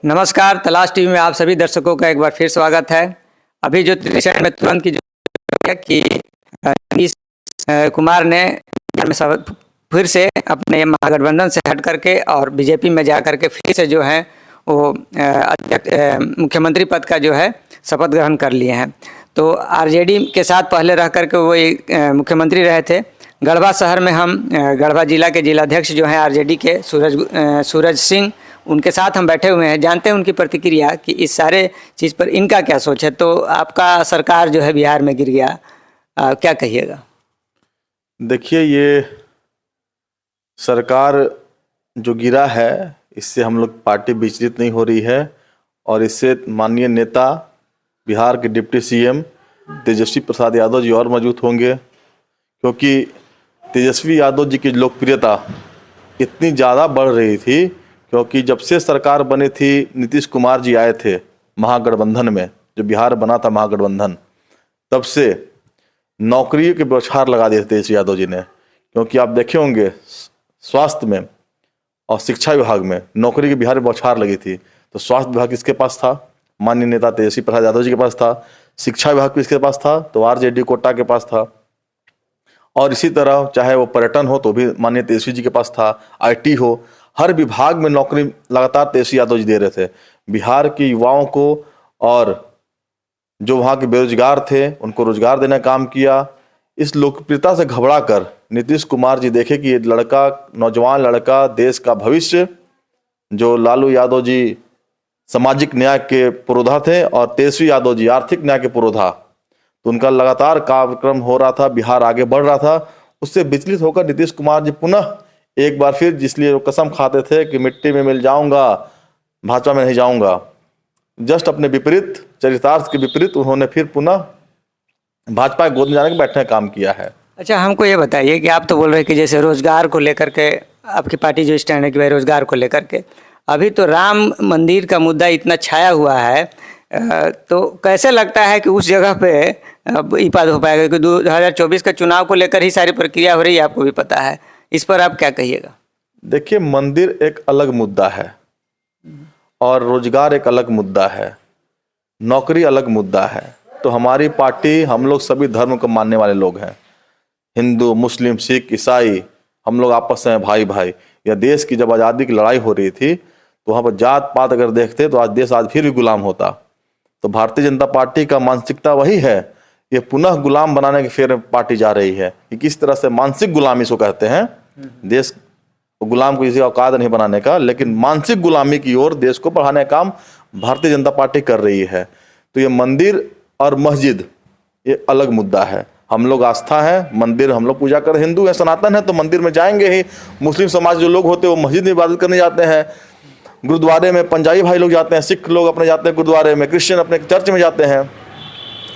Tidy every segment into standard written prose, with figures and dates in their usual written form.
नमस्कार, तलाश टीवी में आप सभी दर्शकों का एक बार फिर स्वागत है। अभी जो विषय में तुरंत की जो है कि नीतीश कुमार ने फिर से अपने महागठबंधन से हट करके और बीजेपी में जा करके फिर से जो है वो मुख्यमंत्री पद का जो है शपथ ग्रहण कर लिए हैं। तो आरजेडी के साथ पहले रह करके वो मुख्यमंत्री रहे थे। गढ़वा शहर में हम गढ़वा जिला के जिलाध्यक्ष जो हैं आरजेडी के सूरज सिंह, उनके साथ हम बैठे हुए हैं। जानते हैं उनकी प्रतिक्रिया कि इस सारे चीज़ पर इनका क्या सोच है। तो आपका सरकार जो है बिहार में गिर गया, क्या कहिएगा? देखिए, ये सरकार जो गिरा है इससे हम लोग पार्टी विचलित नहीं हो रही है और इससे माननीय नेता बिहार के डिप्टी सीएम तेजस्वी प्रसाद यादव जी और मजबूत होंगे, क्योंकि तेजस्वी यादव जी की लोकप्रियता इतनी ज़्यादा बढ़ रही थी। क्योंकि जब से सरकार बनी थी, नीतीश कुमार जी आए थे महागठबंधन में, जो बिहार बना था महागठबंधन, तब से नौकरी के बौछार लगा दिए थे तेजस्वी यादव जी ने। क्योंकि आप देखे होंगे स्वास्थ्य में और शिक्षा विभाग में नौकरी के बिहार में बौछार लगी थी। तो स्वास्थ्य विभाग किसके पास था? माननीय नेता तेजस्वी प्रसाद यादव जी के पास था। शिक्षा विभाग किसके पास था? तो आरजेडी कोटा के पास था। और इसी तरह चाहे वो पर्यटन हो तो भी माननीय तेजस्वी जी के पास था, IT हो, हर विभाग में नौकरी लगातार तेजस्वी यादव जी दे रहे थे बिहार के युवाओं को। और जो वहाँ के बेरोजगार थे उनको रोजगार देने का काम किया। इस लोकप्रियता से घबरा कर नीतीश कुमार जी देखे कि ये लड़का, नौजवान लड़का, देश का भविष्य, जो लालू यादव जी सामाजिक न्याय के पुरोधा थे और तेजस्वी यादव जी आर्थिक न्याय के पुरोधा, तो उनका लगातार कार्यक्रम हो रहा था, बिहार आगे बढ़ रहा था। उससे विचलित होकर नीतीश कुमार जी पुनः एक बार फिर, जिसलिए वो कसम खाते थे कि मिट्टी में मिल जाऊंगा, भाजपा में नहीं जाऊंगा, जस्ट अपने विपरीत चरितार्थ के विपरीत उन्होंने फिर पुनः भाजपा के गोद में जाने के बैठने का काम किया है। अच्छा, हमको ये बताइए कि आप तो बोल रहे हैं कि जैसे रोजगार को लेकर के आपकी पार्टी जो स्टैंड है कि भाई रोजगार को लेकर के, अभी तो राम मंदिर का मुद्दा इतना छाया हुआ है, तो कैसे लगता है कि उस जगह पे ये बात हो पाएगा? कि 2024 के चुनाव को लेकर ही सारी प्रक्रिया हो रही है, आपको भी पता है। इस पर आप क्या कहिएगा? देखिए, मंदिर एक अलग मुद्दा है और रोजगार एक अलग मुद्दा है, नौकरी अलग मुद्दा है। तो हमारी पार्टी, हम लोग सभी धर्म को मानने वाले लोग हैं, हिंदू, मुस्लिम, सिख, ईसाई, हम लोग आपस में भाई भाई। यह देश की जब आज़ादी की लड़ाई हो रही थी तो वहाँ पर जात पात अगर देखते तो आज देश आज फिर भी गुलाम होता। तो भारतीय जनता पार्टी का मानसिकता वही है, ये पुनः गुलाम बनाने की फेर पार्टी जा रही है कि किस तरह से मानसिक गुलामी इसको कहते हैं। देश गुलाम को किसी औकात नहीं बनाने का, लेकिन मानसिक गुलामी की ओर देश को बढ़ाने का काम भारतीय जनता पार्टी कर रही है। तो ये मंदिर और मस्जिद ये अलग मुद्दा है। हम लोग आस्था है, मंदिर हम लोग पूजा कर, हिंदू है, सनातन है तो मंदिर में जाएंगे ही। मुस्लिम समाज जो लोग होते हैं वो मस्जिद में इबादत करने जाते हैं, गुरुद्वारे में पंजाबी भाई लोग जाते हैं, सिख लोग अपने जाते हैं गुरुद्वारे में, क्रिश्चियन अपने चर्च में जाते हैं।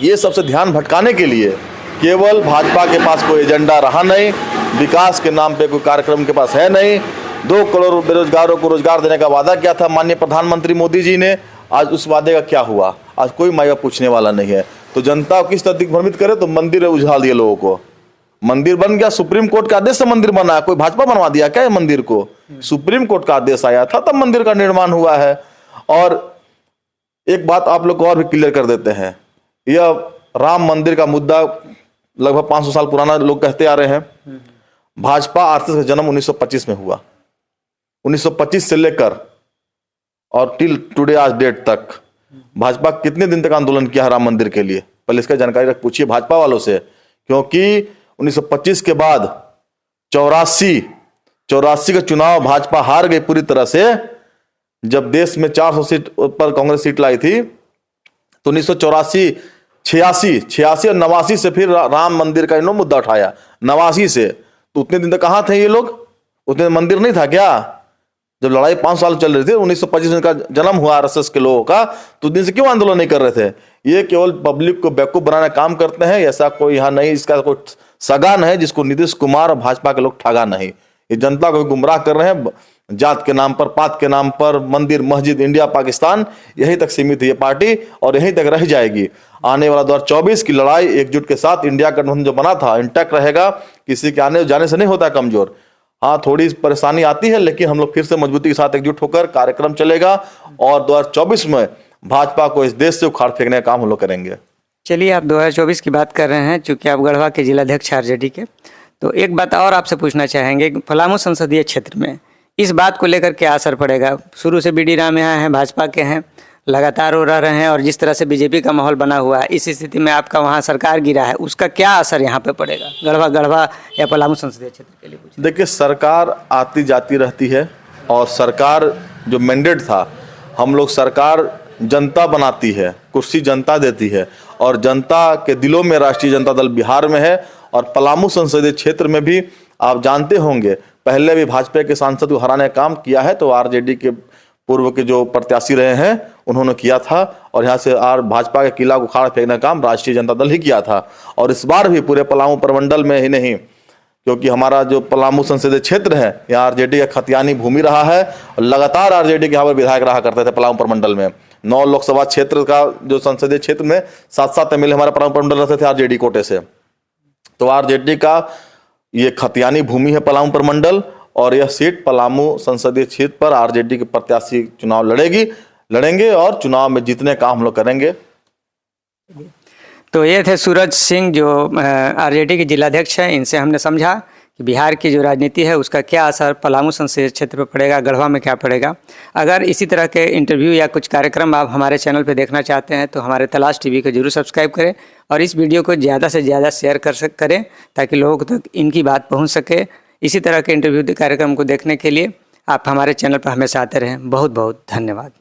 ये सबसे ध्यान भटकाने के लिए केवल भाजपा के पास कोई एजेंडा रहा नहीं, विकास के नाम पे कोई कार्यक्रम के पास है नहीं। 2 करोड़ बेरोजगारों को रोजगार देने का वादा किया था माननीय प्रधानमंत्री मोदी जी ने, आज उस वादे का क्या हुआ? आज कोई माया पूछने वाला नहीं है। तो जनता को किस तरह दिग्भ्रमित करे? तो मंदिर उछाल दिए लोगों को। मंदिर बन गया, सुप्रीम कोर्ट का आदेश से मंदिर बना, कोई भाजपा बनवा दिया क्या मंदिर को? सुप्रीम कोर्ट का आदेश आया था तब मंदिर का निर्माण हुआ है। और एक बात आप लोग को और भी क्लियर कर देते हैं, यह राम मंदिर का मुद्दा लगभग 500 साल पुराना लोग कहते आ रहे हैं। भाजपा आरएसएस का जन्म 1925 में हुआ। 1925 से लेकर और टिल टुडे आज डेट तक भाजपा कितने दिन तक आंदोलन किया है राम मंदिर के लिए? पहले इसका जानकारी रख पूछिए भाजपा वालों से। क्योंकि 1925 के बाद 84 का चुनाव भाजपा हार गई पूरी तरह से। जब देश में 400 सीट पर कांग्रेस सीट लाई थी तो 1984, 86 और 89 से फिर राम मंदिर का इन्होंने मुद्दा उठाया। 89 से तो उतने दिन तक कहां थे ये लोग? उतने मंदिर नहीं था क्या? जब लड़ाई 5 साल चल रही थी, 1925 में का जन्म हुआ आरएसएस के लोगों का, तो दिन से क्यों आंदोलन नहीं कर रहे थे? ये केवल पब्लिक को बेवकूफ बनाने का काम करते हैं। ऐसा कोई यहाँ नहीं, इसका कोई सगा नहीं जिसको नीतीश कुमार और भाजपा के लोग ठगा नहीं। ये जनता को गुमराह कर रहे हैं, जात के नाम पर, पात के नाम पर, मंदिर, मस्जिद, इंडिया, पाकिस्तान, यहीं तक सीमित है ये पार्टी और यहीं तक रह जाएगी। आने वाला 2024 की लड़ाई एकजुट के साथ इंडिया गठबंधन जो बना था इंटैक्ट रहेगा, किसी के आने जाने से नहीं होता कमजोर। हाँ, थोड़ी परेशानी आती है, लेकिन हम लोग फिर से मजबूती के साथ एकजुट होकर कार्यक्रम चलेगा और 2024 में भाजपा को इस देश से उखाड़ फेंकने का काम हम लोग करेंगे। चलिए, आप 2024 की बात कर रहे हैं, चूंकि आप गढ़वा के जिलाध्यक्ष आरजेडी के, तो एक बात और आपसे पूछना चाहेंगे, पलामू संसदीय क्षेत्र में इस बात को लेकर क्या असर पड़ेगा? शुरू से बी डी राम यहाँ हैं, भाजपा के हैं, लगातार वो रह रहे हैं, और जिस तरह से बीजेपी का माहौल बना हुआ है, इस स्थिति में आपका वहाँ सरकार गिरा है, उसका क्या असर यहाँ पे पड़ेगा, गढ़वा या पलामू संसदीय क्षेत्र के लिए? देखिए, सरकार आती जाती रहती है और सरकार जो मैंडेट था, हम लोग सरकार जनता बनाती है, कुर्सी जनता देती है, और जनता के दिलों में राष्ट्रीय जनता दल बिहार में है। और पलामू संसदीय क्षेत्र में भी आप जानते होंगे, पहले भी भाजपा के सांसद को हराने का काम किया है, तो आरजेडी के पूर्व के जो प्रत्याशी रहे हैं उन्होंने किया था, और यहाँ से भाजपा के किला को उखाड़ फेंकने का काम राष्ट्रीय जनता दल ही किया था। और इस बार भी पूरे पलामू प्रमंडल में ही नहीं, क्योंकि हमारा जो पलामू संसदीय क्षेत्र है, यहाँ आरजेडी का खतियानी भूमि रहा है, और लगातार आरजेडी के यहाँ पर विधायक रहा करते थे पलामू प्रमंडल में। 9 लोकसभा क्षेत्र का जो संसदीय क्षेत्र में 7-7 एमएलए हमारे पलामू प्रमंडल रहते थे आरजेडी कोटे से। तो आरजेडी का ये खतियानी भूमि है पलामू प्रमंडल, और यह सीट पलामू संसदीय क्षेत्र पर आरजेडी के प्रत्याशी चुनाव लड़ेंगे और चुनाव में जीतने का हम लोग करेंगे। तो ये थे सूरज सिंह, जो आरजेडी के जिलाध्यक्ष हैं। इनसे हमने समझा कि बिहार की जो राजनीति है उसका क्या असर पलामू संसदीय क्षेत्र पर पड़ेगा, गढ़वा में क्या पड़ेगा। अगर इसी तरह के इंटरव्यू या कुछ कार्यक्रम आप हमारे चैनल पर देखना चाहते हैं तो हमारे तलाश टीवी को जरूर सब्सक्राइब करें, और इस वीडियो को ज़्यादा से ज़्यादा शेयर करें ताकि लोगों तक इनकी बात पहुँच सके। इसी तरह के इंटरव्यू कार्यक्रम को देखने के लिए आप हमारे चैनल पर हमेशा आते रहें। बहुत बहुत धन्यवाद।